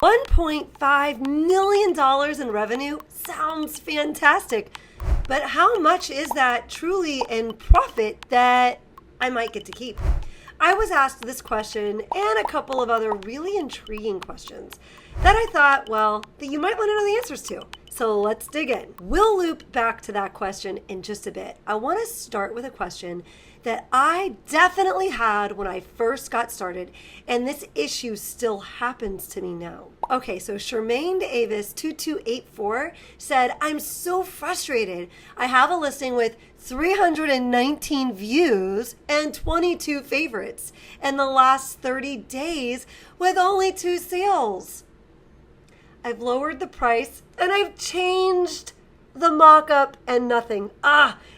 $1.5 million in revenue sounds fantastic, but how much is that truly in profit that I might get to keep? I was asked this question and a couple of other really intriguing questions that I thought, well, that you might want to know the answers to. So let's dig in. We'll loop back to that question in just a bit. I want to start with a question that I definitely had when I first got started, and this issue still happens to me now. Okay, so Charmaine Avis 2284 said, I'm so frustrated. I have a listing with 319 views and 22 favorites in the last 30 days with only 2 sales. I've lowered the price and I've changed the mock-up and nothing.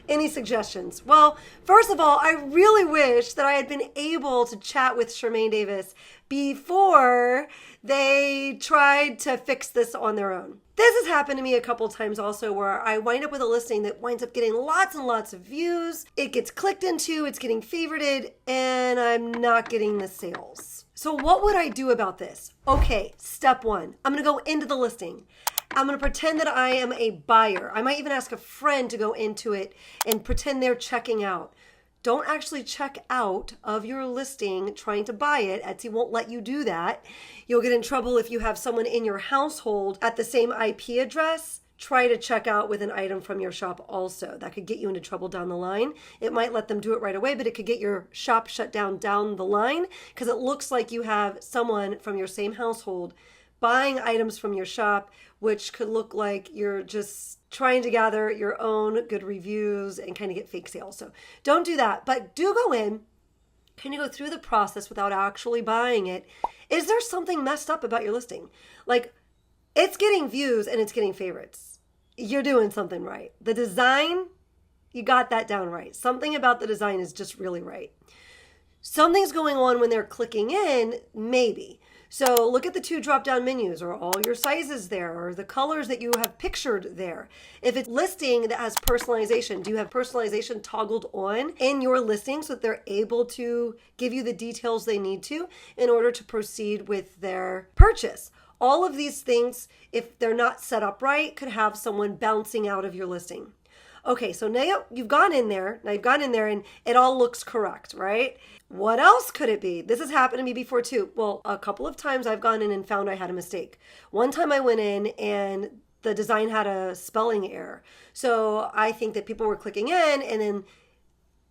Any suggestions? Well, first of all, I really wish that I had been able to chat with Charmaine Davis before they tried to fix this on their own. This has happened to me a couple times also, where I wind up with a listing that winds up getting lots and lots of views. It gets clicked into, it's getting favorited, and I'm not getting the sales. So what would I do about this? Okay, step one, I'm gonna go into the listing. I'm going to pretend that I am a buyer. I might even ask a friend to go into it and pretend they're checking out. Don't actually check out of your listing trying to buy it. Etsy won't let you do that. You'll get in trouble if you have someone in your household at the same IP address try to check out with an item from your shop also. That could get you into trouble down the line. It might let them do it right away, but it could get your shop shut down the line because it looks like you have someone from your same household buying items from your shop, which could look like you're just trying to gather your own good reviews and kind of get fake sales. So don't do that, but do go in, kind of go through the process without actually buying it. Is there something messed up about your listing? Like, it's getting views and it's getting favorites. You're doing something right. The design, you got that down right. Something about the design is just really right. Something's going on when they're clicking in, maybe. So look at the 2 drop-down menus. Are all your sizes there, or the colors that you have pictured there? If it's listing that has personalization, do you have personalization toggled on in your listing so that they're able to give you the details they need to in order to proceed with their purchase? All of these things, if they're not set up right, could have someone bouncing out of your listing. Okay, so now you've gone in there. And it all looks correct, right? What else could it be? This has happened to me before too. Well, a couple of times I've gone in and found I had a mistake. One time I went in and the design had a spelling error. So I think that people were clicking in and then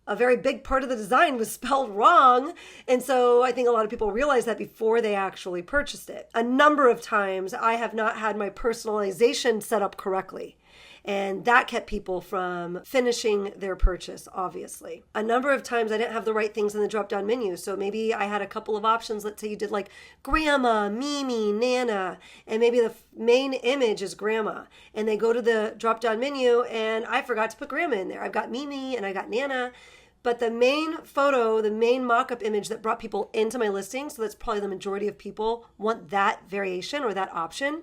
a very big part of the design was spelled wrong. And so I think a lot of people realized that before they actually purchased it. A number of times I have not had my personalization set up correctly. And that kept people from finishing their purchase, obviously. A number of times I didn't have the right things in the drop-down menu. So maybe I had a couple of options. Let's say you did like Grandma, Mimi, Nana, and maybe the main image is Grandma. And they go to the drop-down menu and I forgot to put Grandma in there. I've got Mimi and I got Nana. But the main photo, the main mock-up image that brought people into my listing, so that's probably the majority of people want that variation or that option.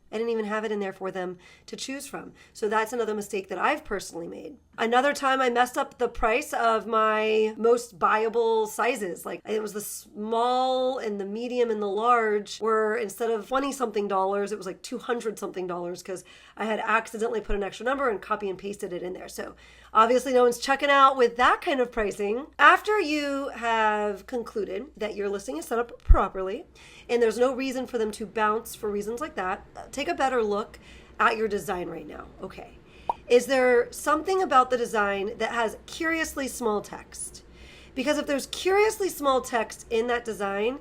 I didn't even have it in there for them to choose from. So that's another mistake that I've personally made. Another time I messed up the price of my most buyable sizes. Like it was the small and the medium and the large were instead of 20 something dollars, it was like 200 something dollars because I had accidentally put an extra number and copy and pasted it in there. So obviously no one's checking out with that kind of pricing. After you have concluded that your listing is set up properly and there's no reason for them to bounce for reasons like that, take a better look at your design right now. Okay. Is there something about the design that has curiously small text? Because if there's curiously small text in that design,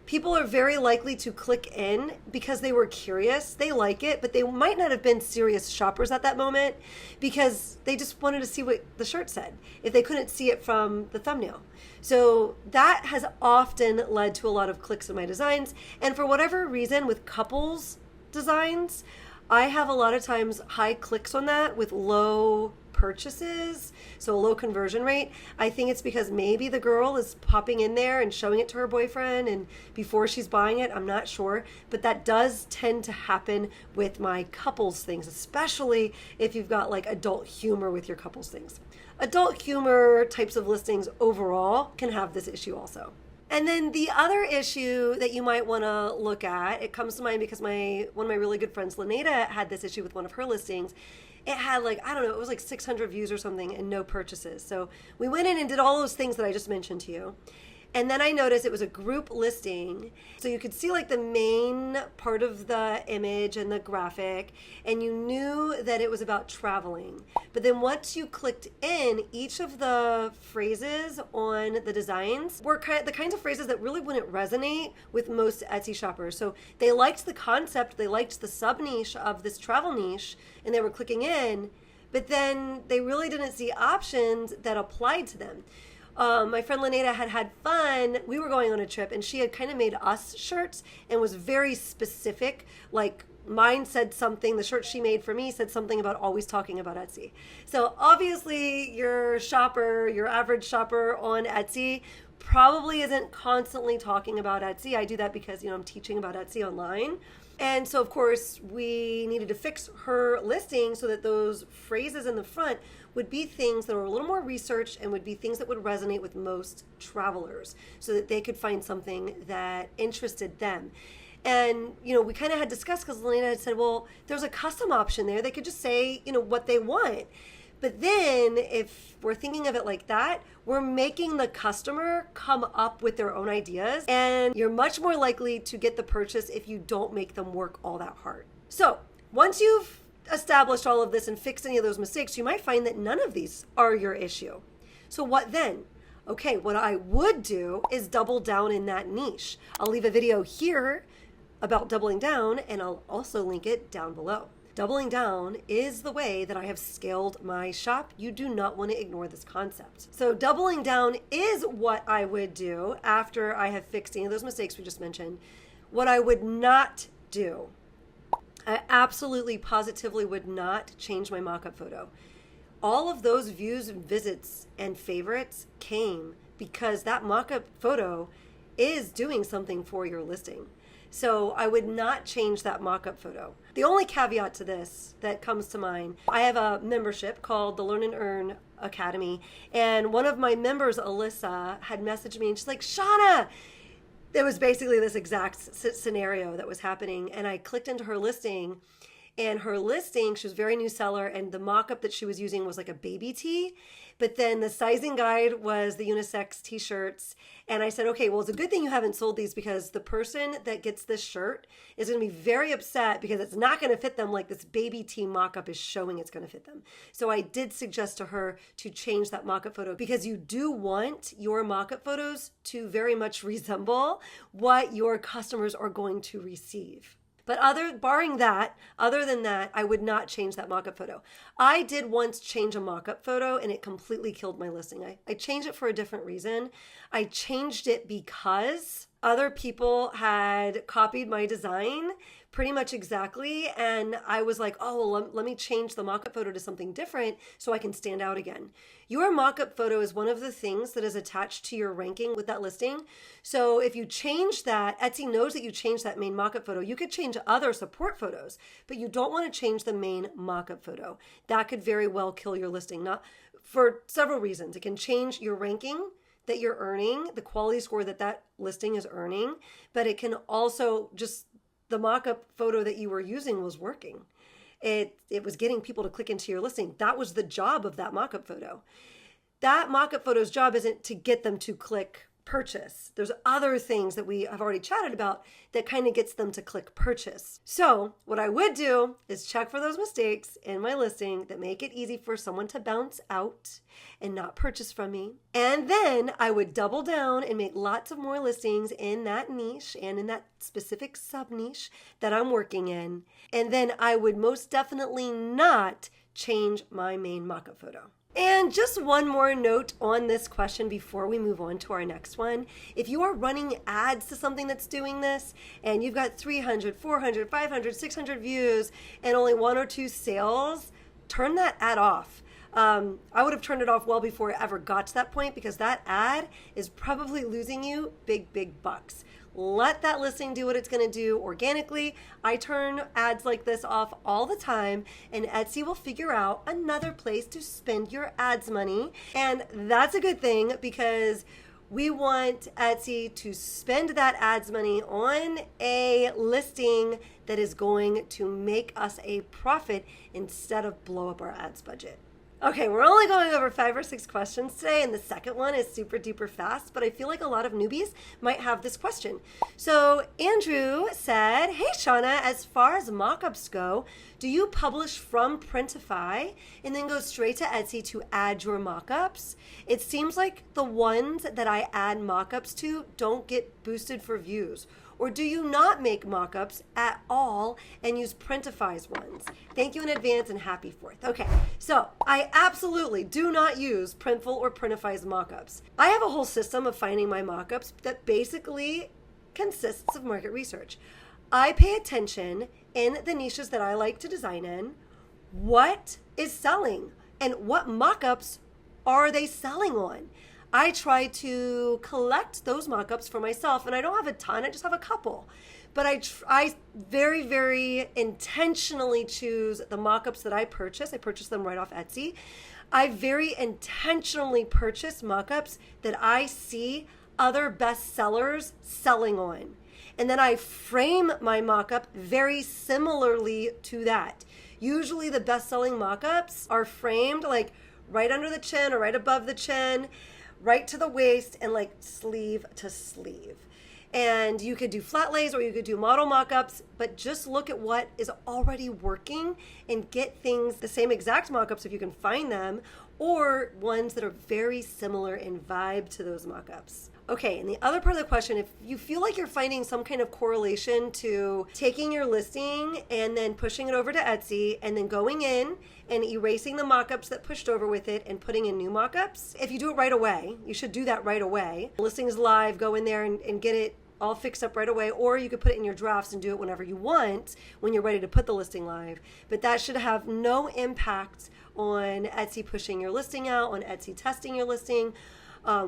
people are very likely to click in because they were curious. They like it, but they might not have been serious shoppers at that moment because they just wanted to see what the shirt said if they couldn't see it from the thumbnail. So that has often led to a lot of clicks in my designs. And for whatever reason with couples designs, I have a lot of times high clicks on that with low purchases, so a low conversion rate. I think it's because maybe the girl is popping in there and showing it to her boyfriend and before she's buying it, I'm not sure, but that does tend to happen with my couples things, especially if you've got like adult humor with your couples things. Adult humor types of listings overall can have this issue also. And then the other issue that you might want to look at, it comes to mind because one of my really good friends, Laneta, had this issue with one of her listings. It had like, I don't know, it was like 600 views or something and no purchases. So we went in and did all those things that I just mentioned to you. And then I noticed it was a group listing. So you could see like the main part of the image and the graphic, and you knew that it was about traveling. But then once you clicked in, each of the phrases on the designs were the kinds of phrases that really wouldn't resonate with most Etsy shoppers. So they liked the concept, they liked the sub niche of this travel niche, and they were clicking in, but then they really didn't see options that applied to them. My friend Laneta had fun. We were going on a trip and she had kind of made us shirts and was very specific. Like mine said something, the shirt she made for me said something about always talking about Etsy. So obviously your average shopper on Etsy probably isn't constantly talking about Etsy. I do that because, I'm teaching about Etsy online. And so, of course, we needed to fix her listing so that those phrases in the front would be things that were a little more researched and would be things that would resonate with most travelers so that they could find something that interested them. And, we kind of had discussed because Elena had said, well, there's a custom option there. They could just say, what they want. But then if we're thinking of it like that, we're making the customer come up with their own ideas, and you're much more likely to get the purchase if you don't make them work all that hard. So once you've established all of this and fixed any of those mistakes, you might find that none of these are your issue. So what then? Okay, what I would do is double down in that niche. I'll leave a video here about doubling down, and I'll also link it down below. Doubling down is the way that I have scaled my shop. You do not want to ignore this concept. So doubling down is what I would do after I have fixed any of those mistakes we just mentioned. What I would not do, I absolutely positively would not change my mock-up photo. All of those views and visits and favorites came because that mock-up photo is doing something for your listing. So I would not change that mock-up photo. The only caveat to this that comes to mind, I have a membership called the Learn and Earn Academy, and one of my members, Alyssa, had messaged me and she's like, Shauna, it was basically this exact scenario that was happening, and I clicked into her listing, and her listing, she was a very new seller, and the mock-up that she was using was like a baby tee, but then the sizing guide was the unisex t-shirts. And I said, okay, well, it's a good thing you haven't sold these because the person that gets this shirt is going to be very upset because it's not going to fit them like this baby tee mock-up is showing it's going to fit them. So I did suggest to her to change that mock-up photo because you do want your mock-up photos to very much resemble what your customers are going to receive. But other than that, I would not change that mock-up photo. I did once change a mock-up photo and it completely killed my listing. I changed it for a different reason. I changed it because other people had copied my design pretty much exactly. And I was like, oh, well, let me change the mock-up photo to something different so I can stand out again. Your mock-up photo is one of the things that is attached to your ranking with that listing. So if you change that, Etsy knows that you changed that main mock-up photo. You could change other support photos, but you don't want to change the main mock-up photo. That could very well kill your listing, not for several reasons. It can change your ranking that you're earning, the quality score that listing is earning, but it can also just, the mock-up photo that you were using was working. It was getting people to click into your listing. That was the job of that mock-up photo. That mock-up photo's job isn't to get them to click purchase. There's other things that we have already chatted about that kind of gets them to click purchase. So what I would do is check for those mistakes in my listing that make it easy for someone to bounce out and not purchase from me. And then I would double down and make lots of more listings in that niche and in that specific sub niche that I'm working in. And then I would most definitely not change my main mock-up photo. And just one more note on this question before we move on to our next one. If you are running ads to something that's doing this and you've got 300, 400, 500, 600 views and only 1 or 2 sales, turn that ad off. I would have turned it off well before it ever got to that point because that ad is probably losing you big bucks. Let that listing do what it's going to do organically. I turn ads like this off all the time, and Etsy will figure out another place to spend your ads money. And that's a good thing because We want Etsy to spend that ads money on a listing that is going to make us a profit instead of blow up our ads budget. Okay, we're only going over 5 or 6 questions today, and the second one is super duper fast, but I feel like a lot of newbies might have this question. So Andrew said, hey Shauna, as far as mockups go, do you publish from Printify and then go straight to Etsy to add your mockups? It seems like the ones that I add mockups to don't get boosted for views. Or do you not make mockups at all and use Printify's ones? Thank you in advance and happy 4th. Okay, so I absolutely do not use Printful or Printify's mockups. I have a whole system of finding my mockups that basically consists of market research. I pay attention in the niches that I like to design in, what is selling and what mockups are they selling on. I try to collect those mockups for myself, and I don't have a ton, I just have a couple. But I very, very intentionally choose the mockups that I purchase. I purchase them right off Etsy. I very intentionally purchase mockups that I see other bestsellers selling on. And then I frame my mockup very similarly to that. Usually the best-selling mockups are framed like right under the chin or right above the chin, right to the waist, and like sleeve to sleeve. And you could do flat lays or you could do model mock-ups, but just look at what is already working and get things, the same exact mock-ups if you can find them, or ones that are very similar in vibe to those mock-ups. Okay, and the other part of the question, if you feel like you're finding some kind of correlation to taking your listing and then pushing it over to Etsy and then going in and erasing the mockups that pushed over with it and putting in new mockups, if you do it right away, you should do that right away. The listing is live, go in there and get it all fixed up right away, or you could put it in your drafts and do it whenever you want when you're ready to put the listing live. But that should have no impact on Etsy pushing your listing out, on Etsy testing your listing.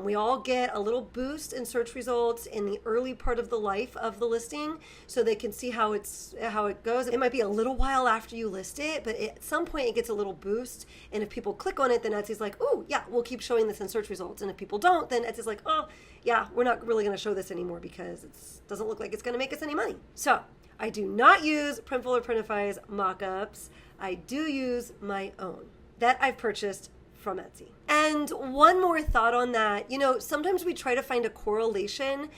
We all get a little boost in search results in the early part of the life of the listing so they can see how it goes. It might be a little while after you list it, but at some point it gets a little boost. And if people click on it, then Etsy's like, oh, yeah, we'll keep showing this in search results. And if people don't, then Etsy's like, oh, yeah, we're not really going to show this anymore because it doesn't look like it's going to make us any money. So I do not use Printful or Printify's mockups. I do use my own that I've purchased from Etsy. And one more thought on that, sometimes we try to find a correlation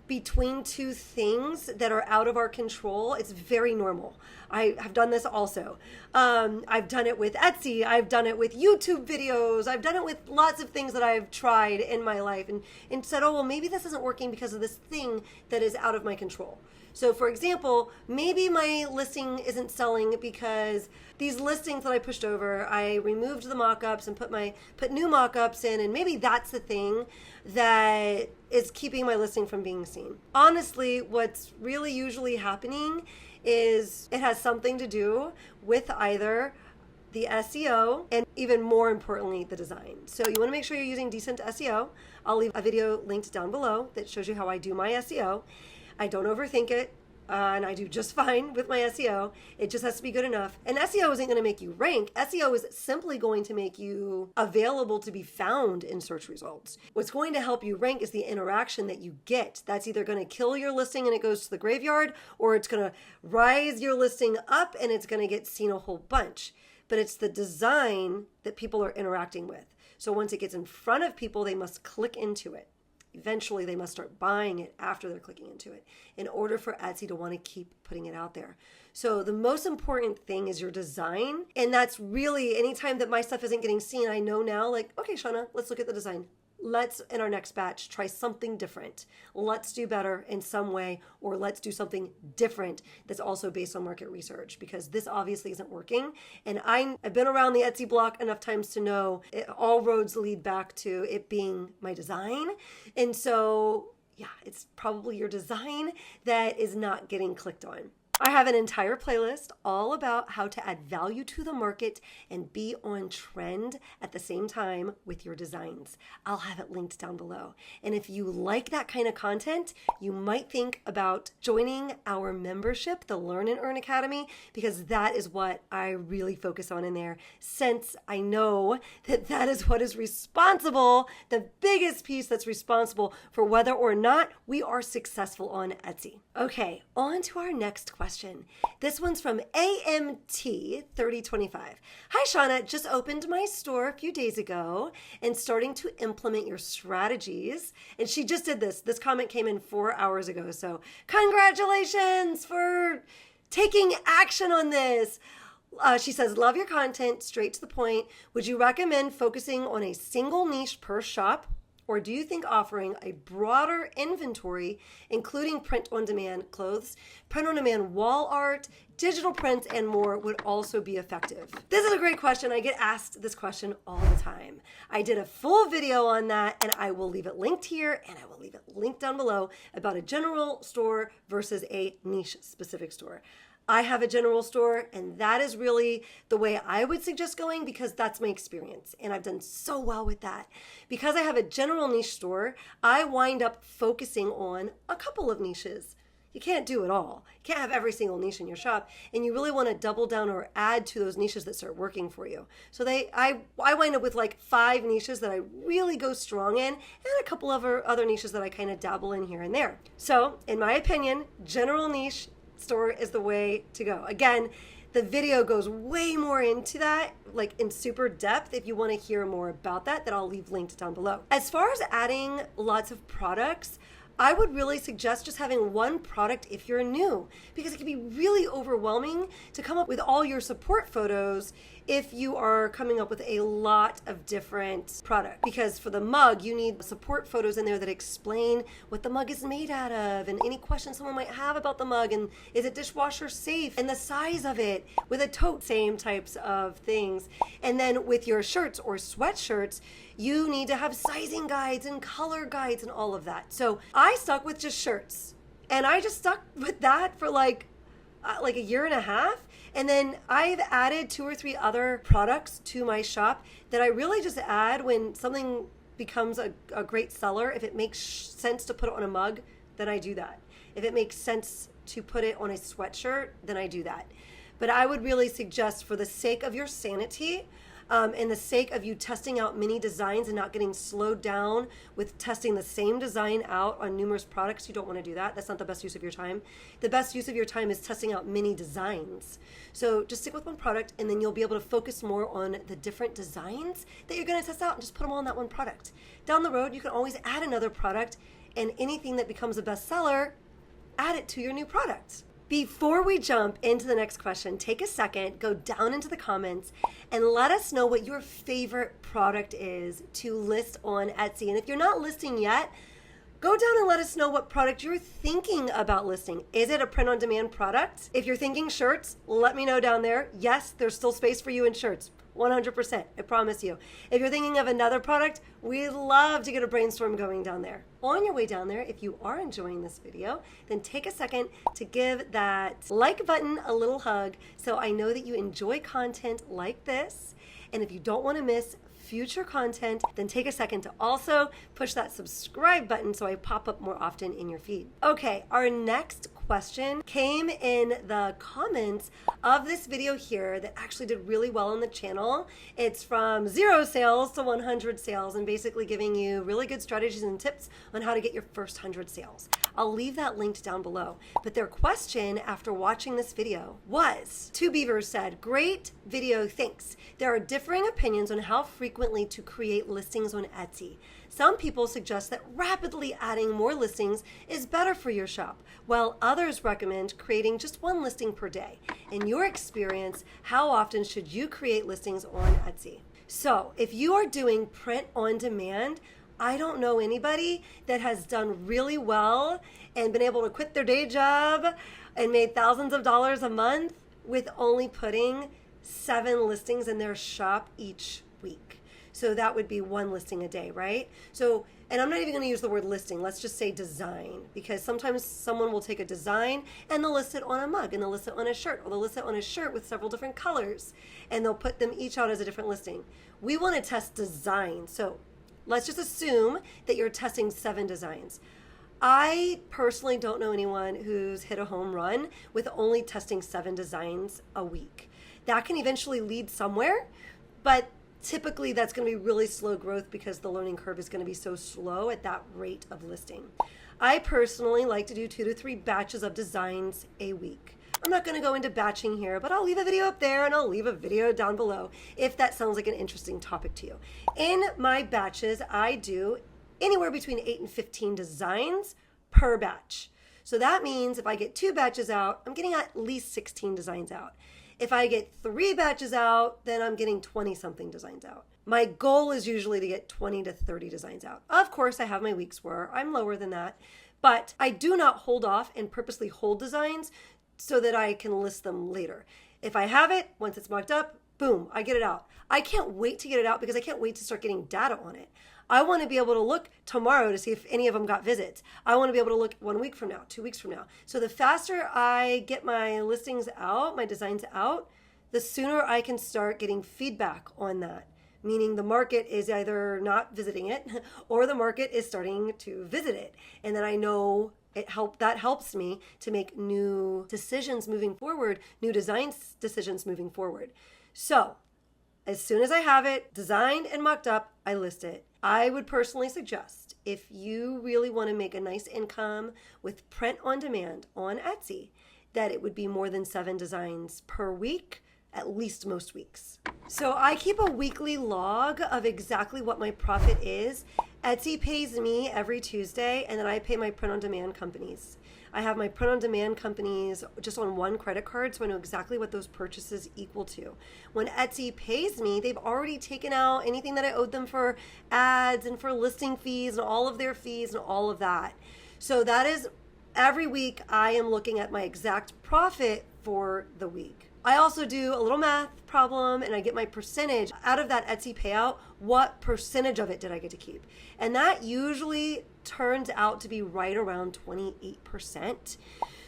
between two things that are out of our control. It's very normal. I have done this also. I've done it with Etsy. I've done it with YouTube videos. I've done it with lots of things that I've tried in my life and said, oh, well, maybe this isn't working because of this thing that is out of my control. So for example, maybe my listing isn't selling because these listings that I pushed over, I removed the mockups and put new mockups in, and maybe that's the thing that is keeping my listing from being seen. Honestly, what's really usually happening is it has something to do with either the SEO and even more importantly, the design. So you want to make sure you're using decent SEO. I'll leave a video linked down below that shows you how I do my SEO. I don't overthink it, and I do just fine with my SEO. It just has to be good enough. And SEO isn't going to make you rank. SEO is simply going to make you available to be found in search results. What's going to help you rank is the interaction that you get. That's either going to kill your listing and it goes to the graveyard, or it's going to rise your listing up and it's going to get seen a whole bunch. But it's the design that people are interacting with. So once it gets in front of people, they must click into it. Eventually, they must start buying it after they're clicking into it in order for Etsy to want to keep putting it out there. So the most important thing is your design. And that's really, anytime that my stuff isn't getting seen, I know now, like, okay, Shauna, let's look at the design. Let's, in our next batch, try something different. Let's do better in some way, or let's do something different that's also based on market research, because this obviously isn't working. And I've been around the Etsy block enough times to know all roads lead back to it being my design. And so, yeah, it's probably your design that is not getting clicked on. I have an entire playlist all about how to add value to the market and be on trend at the same time with your designs. I'll have it linked down below. And if you like that kind of content, you might think about joining our membership, the Learn and Earn Academy, because that is what I really focus on in there, since I know that that is what is responsible, the biggest piece that's responsible for whether or not we are successful on Etsy. Okay, on to our next question. This one's from AMT3025. Hi, Shauna. Just opened my store a few days ago and starting to implement your strategies. And she just did this. This comment came in 4 hours ago. So congratulations for taking action on this. She says, love your content, straight to the point. Would you recommend focusing on a single niche per shop? Or do you think offering a broader inventory, including print-on-demand clothes, print-on-demand wall art, digital prints, and more would also be effective? This is a great question. I get asked this question all the time. I did a full video on that, and I will leave it linked here, and I will leave it linked down below about a general store versus a niche-specific store. I have a general store, and that is really the way I would suggest going because that's my experience, and I've done so well with that. Because I have a general niche store, I wind up focusing on a couple of niches. You can't do it all. You can't have every single niche in your shop, and you really want to double down or add to those niches that start working for you. So I wind up with like 5 niches that I really go strong in, and a couple of other niches that I kind of dabble in here and there. So, in my opinion, general niche store is the way to go. Again, the video goes way more into that, like in super depth. If you want to hear more about that I'll leave linked down below. As far as adding lots of products, I would really suggest just having one product if you're new, because it can be really overwhelming to come up with all your support photos if you are coming up with a lot of different products. Because for the mug, you need support photos in there that explain what the mug is made out of and any questions someone might have about the mug, and is it dishwasher safe, and the size of it, with a tote, same types of things. And then with your shirts or sweatshirts, you need to have sizing guides and color guides and all of that. So I stuck with just shirts, and I just stuck with that for like a year and a half. And then I've added 2 or 3 other products to my shop that I really just add when something becomes a great seller. If it makes sense to put it on a mug, then I do that. If it makes sense to put it on a sweatshirt, then I do that. But I would really suggest, for the sake of your sanity, and the sake of you testing out many designs and not getting slowed down with testing the same design out on numerous products, you don't want to do that. That's not the best use of your time. The best use of your time is testing out many designs. So just stick with one product, and then you'll be able to focus more on the different designs that you're going to test out and just put them all on that one product. Down the road, you can always add another product, and anything that becomes a bestseller, add it to your new product. Before we jump into the next question, take a second, go down into the comments, and let us know what your favorite product is to list on Etsy. And if you're not listing yet, go down and let us know what product you're thinking about listing. Is it a print-on-demand product? If you're thinking shirts, let me know down there. Yes, there's still space for you in shirts. 100%, I promise you. If you're thinking of another product, we'd love to get a brainstorm going down there. On your way down there, if you are enjoying this video, then take a second to give that like button a little hug so I know that you enjoy content like this. And if you don't want to miss future content, then take a second to also push that subscribe button so I pop up more often in your feed. Okay, our next question came in the comments of this video here that actually did really well on the channel. It's from 0 sales to 100 sales, and basically giving you really good strategies and tips on how to get your first 100 sales. I'll leave that linked down below. But their question after watching this video was, Two Beavers said, great video, thanks. There are differing opinions on how frequently to create listings on Etsy. Some people suggest that rapidly adding more listings is better for your shop, while others recommend creating just 1 listing per day. In your experience, how often should you create listings on Etsy? So if you are doing print on demand, I don't know anybody that has done really well and been able to quit their day job and made thousands of dollars a month with only putting 7 listings in their shop each week. So that would be 1 listing a day, right? So and I'm not even going to use the word listing. Let's just say design, because sometimes someone will take a design and they'll list it on a mug, and they'll list it on a shirt, or they'll list it on a shirt with several different colors, and they'll put them each out as a different listing. We want to test design. So let's just assume that you're testing 7 designs. I personally don't know anyone who's hit a home run with only testing 7 designs a week. That can eventually lead somewhere, but typically that's going to be really slow growth because the learning curve is going to be so slow at that rate of listing. I personally like to do 2 to 3 batches of designs a week. I'm not going to go into batching here, but I'll leave a video up there and I'll leave a video down below if that sounds like an interesting topic to you. In my batches, I do anywhere between 8 and 15 designs per batch. So that means if I get 2 batches out, I'm getting at least 16 designs out. If I get 3 batches out, then I'm getting 20-something designs out. My goal is usually to get 20 to 30 designs out. Of course, I have my weeks where I'm lower than that, but I do not hold off and purposely hold designs so that I can list them later. If I have it, once it's mocked up, boom, I get it out. I can't wait to get it out because I can't wait to start getting data on it. I want to be able to look tomorrow to see if any of them got visits. I want to be able to look 1 week from now, 2 weeks from now. So the faster I get my listings out, my designs out, the sooner I can start getting feedback on that. Meaning the market is either not visiting it or the market is starting to visit it. And then I know that helps me to make new decisions moving forward, new design decisions moving forward. So as soon as I have it designed and mocked up, I list it. I would personally suggest, if you really want to make a nice income with print on demand on Etsy, that it would be more than 7 designs per week, at least most weeks. So I keep a weekly log of exactly what my profit is. Etsy pays me every Tuesday, and then I pay my print on demand companies. I have my print on demand companies just on one credit card, so I know exactly what those purchases equal to. When Etsy pays me, they've already taken out anything that I owed them for ads and for listing fees and all of their fees and all of that. So that is every week I am looking at my exact profit for the week. I also do a little math problem and I get my percentage out of that Etsy payout. What percentage of it did I get to keep? And that usually turns out to be right around 28%.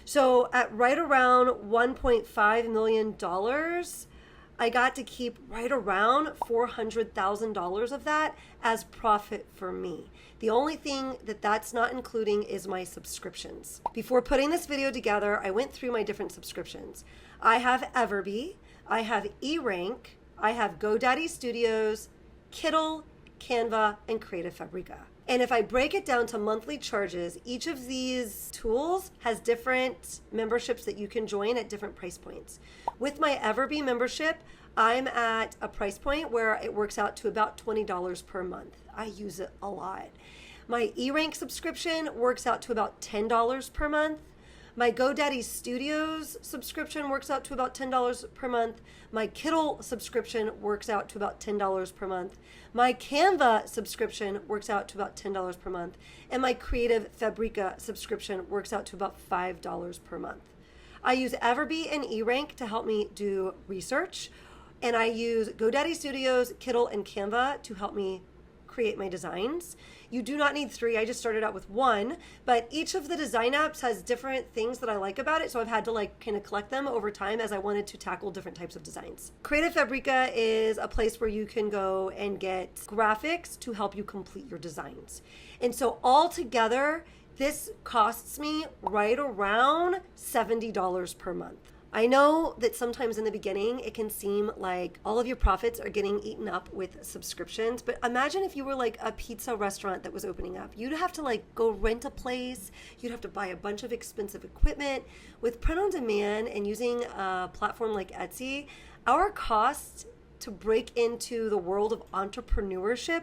So at right around $1.5 million, I got to keep right around $400,000 of that as profit for me. The only thing that's not including is my subscriptions. Before putting this video together, I went through my different subscriptions. I have Everbee, I have Erank, I have GoDaddy Studios, Kittl, Canva, and Creative Fabrica. And if I break it down to monthly charges, each of these tools has different memberships that you can join at different price points. With my Everbee membership, I'm at a price point where it works out to about $20 per month. I use it a lot. My Erank subscription works out to about $10 per month. My GoDaddy Studios subscription works out to about $10 per month. My Kittl subscription works out to about $10 per month. My Canva subscription works out to about $10 per month. And my Creative Fabrica subscription works out to about $5 per month. I use Everbee and Erank to help me do research. And I use GoDaddy Studios, Kittl, and Canva to help me create my designs. You do not need 3. I just started out with 1, but each of the design apps has different things that I like about it, so I've had to kind of collect them over time as I wanted to tackle different types of designs. Creative Fabrica is a place where you can go and get graphics to help you complete your designs. And so all together, this costs me right around $70 per month. I know that sometimes in the beginning it can seem like all of your profits are getting eaten up with subscriptions, but imagine if you were like a pizza restaurant that was opening up. You'd have to go rent a place, you'd have to buy a bunch of expensive equipment. With print on demand and using a platform like Etsy, our cost to break into the world of entrepreneurship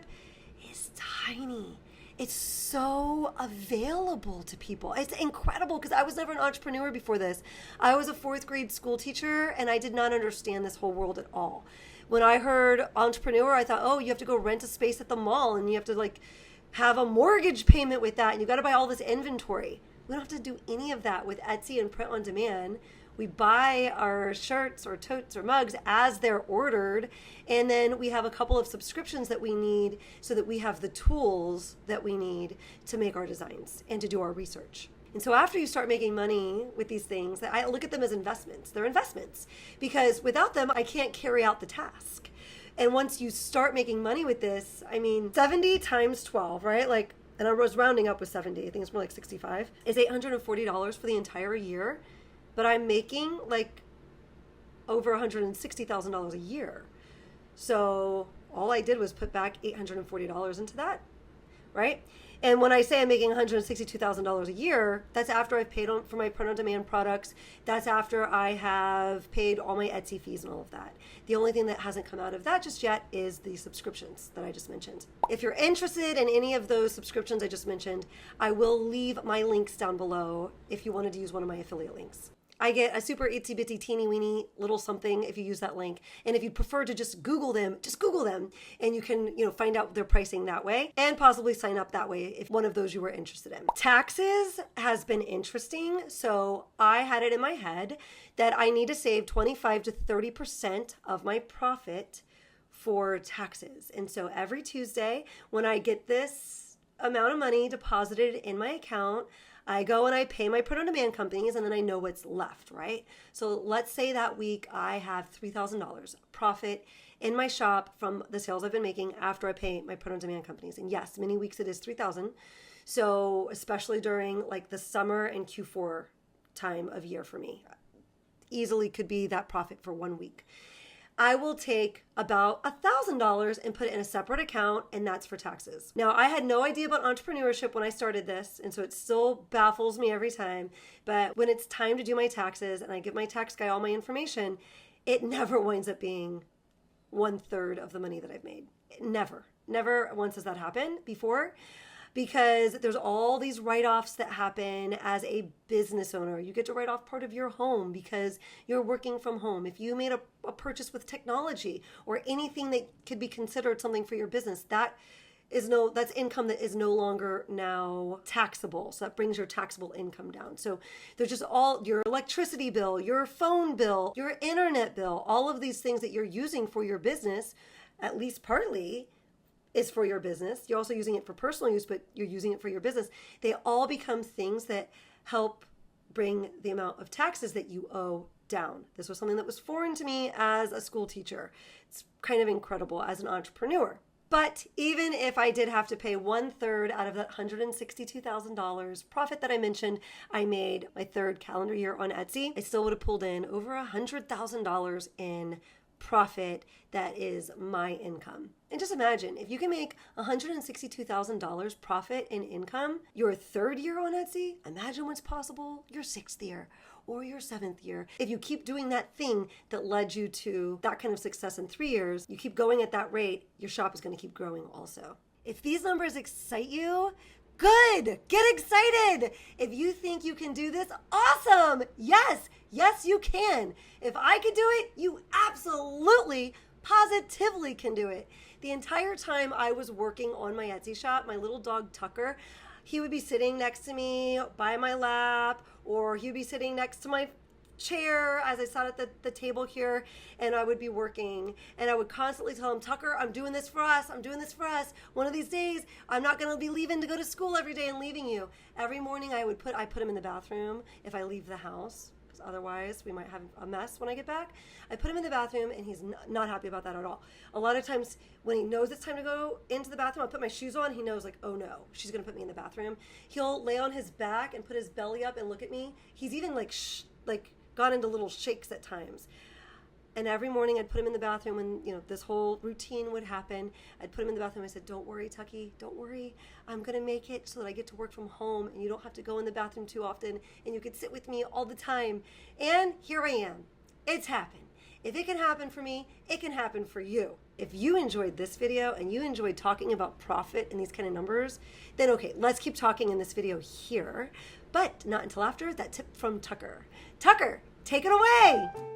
is tiny. It's so available to people. It's incredible because I was never an entrepreneur before this. I was a 4th grade school teacher and I did not understand this whole world at all. When I heard entrepreneur, I thought, oh, you have to go rent a space at the mall and you have to have a mortgage payment with that and you got to buy all this inventory. We don't have to do any of that with Etsy and print on demand. We buy our shirts or totes or mugs as they're ordered, and then we have a couple of subscriptions that we need so that we have the tools that we need to make our designs and to do our research. And so after you start making money with these things, I look at them as investments. They're investments because without them, I can't carry out the task. And once you start making money with this, I mean, 70 times 12, right? Like, and I was rounding up with 70. I think it's more like 65. Is $840 for the entire year. But I'm making like over $160,000 a year. So all I did was put back $840 into that, right? And when I say I'm making $162,000 a year, that's after I've paid for my print-on-demand products. That's after I have paid all my Etsy fees and all of that. The only thing that hasn't come out of that just yet is the subscriptions that I just mentioned. If you're interested in any of those subscriptions I just mentioned, I will leave my links down below if you wanted to use one of my affiliate links. I get a super itsy bitsy teeny weeny little something if you use that link. And if you prefer to just Google them and you can, find out their pricing that way and possibly sign up that way if one of those you were interested in. Taxes has been interesting. So I had it in my head that I need to save 25 to 30% of my profit for taxes. And so every Tuesday when I get this amount of money deposited in my account, I go and I pay my print-on-demand companies, and then I know what's left, right? So let's say that week I have $3,000 profit in my shop from the sales I've been making after I pay my print-on-demand companies. And yes, many weeks it is $3,000. So especially during like the summer and Q4 time of year for me, easily could be that profit for 1 week. I will take about $1,000 and put it in a separate account, and that's for taxes. Now, I had no idea about entrepreneurship when I started this, and so it still baffles me every time. But when it's time to do my taxes and I give my tax guy all my information, it never winds up being 1/3 of the money that I've made. Never once has that happened before. Because there's all these write-offs that happen as a business owner. You get to write off part of your home because you're working from home. If you made a purchase with technology or anything that could be considered something for your business, that's income that is no longer now taxable. So that brings your taxable income down. So there's just all your electricity bill, your phone bill, your internet bill, all of these things that you're using for your business, at least partly, is for your business. You're also using it for personal use, but you're using it for your business. They all become things that help bring the amount of taxes that you owe down. This was something that was foreign to me as a school teacher. It's kind of incredible as an entrepreneur. But even if I did have to pay 1/3 out of that $162,000 profit that I mentioned, I made my 3rd calendar year on Etsy, I still would have pulled in over $100,000 in profit that is my income. And just imagine if you can make $162,000 profit in income your 3rd year on Etsy, imagine what's possible your 6th year or your 7th year. If you keep doing that thing that led you to that kind of success in 3 years, you keep going at that rate, your shop is going to keep growing also. If these numbers excite you, good, get excited. If you think you can do this, awesome. Yes, you can. If I could do it, you absolutely, positively can do it. The entire time I was working on my Etsy shop, my little dog Tucker, he would be sitting next to me by my lap, or he would be sitting next to my chair as I sat at the table here, and I would be working, and I would constantly tell him, Tucker, I'm doing this for us. One of these days, I'm not going to be leaving to go to school every day and leaving you. Every morning I put him in the bathroom if I leave the house, because otherwise we might have a mess when I get back. I put him in the bathroom, and he's not happy about that at all. A lot of times when he knows it's time to go into the bathroom, I put my shoes on, he knows like, oh no, she's going to put me in the bathroom. He'll lay on his back and put his belly up and look at me. He's even got into little shakes at times. And every morning I'd put him in the bathroom when, this whole routine would happen. I'd put him in the bathroom. I said, don't worry, Tucky, don't worry. I'm going to make it so that I get to work from home and you don't have to go in the bathroom too often and you can sit with me all the time. And here I am. It's happened. If it can happen for me, it can happen for you. If you enjoyed this video and you enjoyed talking about profit and these kind of numbers, then okay, let's keep talking in this video here, but not until after that tip from Tucker. Tucker, take it away.